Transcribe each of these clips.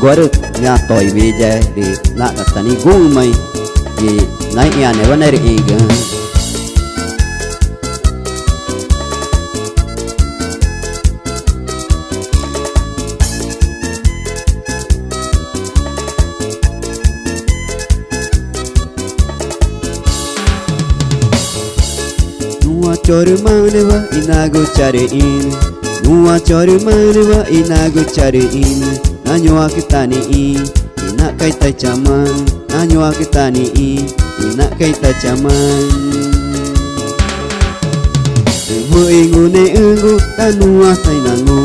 agora minha toy veja de na tani gumai e na ia ne wanere inga Nua chore maneva inago chare in Nua chore maneva inago chare in Nanyo akitani in ina kaita chaman Nanyo akitani in ina kaita chaman Nuvo ingu ne ungu ta nua tai nangu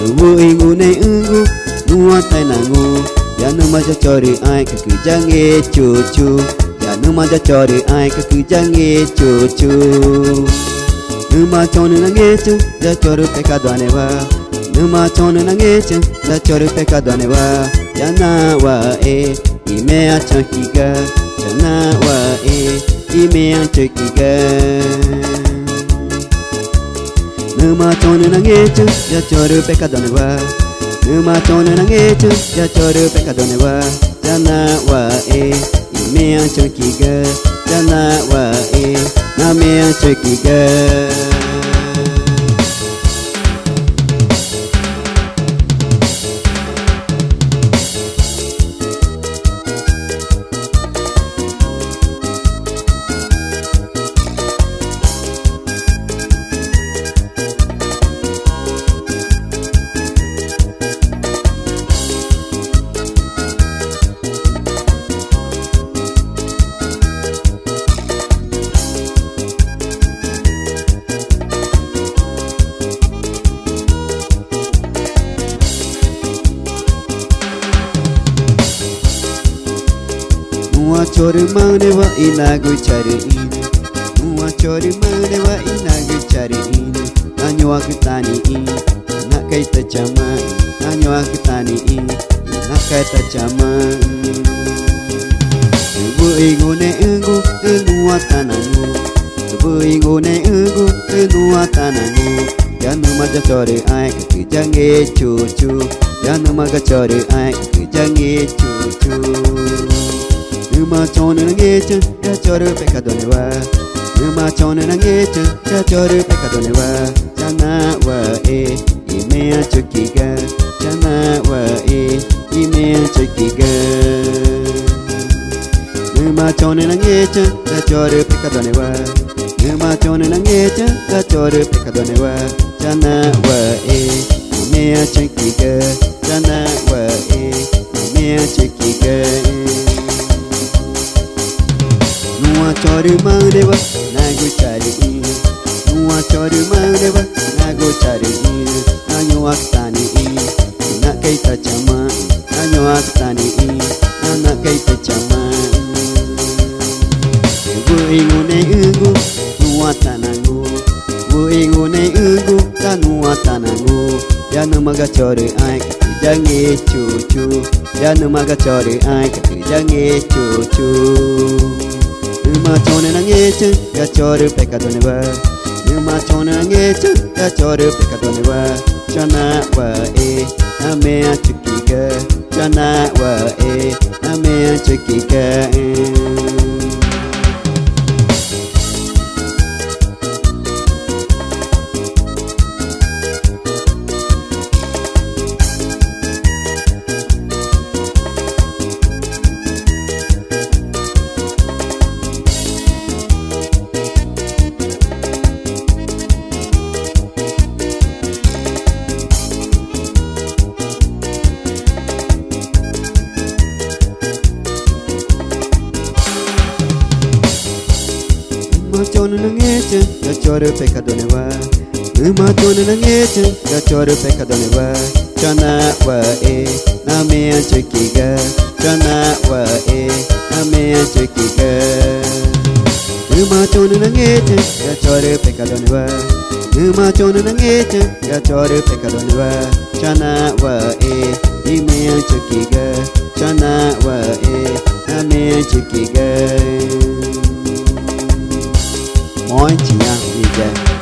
Nuvo ingu ne ungu nua tai nangu Ya numa ja chore ai kaku jange chuchu Ya numa ja chore ai kaku jange chuchu Numa chone nangechu ja chore pecado aneva Numa chone nangechu ja chore pecado aneva Ya na wa ime a chankiga Ya na wa ime a chankiga Numa chone nangechu ja chore pecado aneva Numa chone nangechu ja chore pecado aneva Ya na wa ime a chankiga Ya na wa na me a chankiga Nua chore maneva inago chare in Nua chore maneva inago chare in Nanyo akitani in ina kaita chaman Nanyo akitani in ina kaita chaman Nuvo ingu ne ungu nua tanangu Nuvo ingu ne ungu nua tanangu Ya numa ja chore ai kaku jange chuchu Ya numa ga chore ai kaku jange chuchu Numa chone nangechu ya chore pecado neva Numa chone nangechu ya chore pecado neva Chana wa ime a chukiga Chana wa ime a chukiga Numa chone nangechu ya chore pecado neva Numa chone nangechu ya chore pecado neva Chana wa ime a chukiga Chana wa ime a chukiga Nua chore maneva nago chare in Nua chore maneva nago chare in Nanyo akitani in ina kaita chaman Nanyo akitani in ina kaita chaman Nuvo ingu ne ungu nua tanangu Nuvo ingu ne ungu ta nua tanangu Ya numa ga chore ai kaku jange chuchu Ya numa ga chore ai kaku jange chuchu Numa chone nangechu ya chore pecado neva Numa chone nangechu ya chore pecado neva Chana wa ame a chukiga Chana wa ame a chukiga Numa chone nangechu ya chore pecado neva Numa chone nangechu ya chore pecado neva Chana wa na me a chukiga Chana wa na me a chukiga Numa chone nangechu ya chore pecado neva Numa chone nangechu ya chore pecado neva Chana wa ime a chukiga Chana wa na me a chukiga Moi chị nha, gì vậy?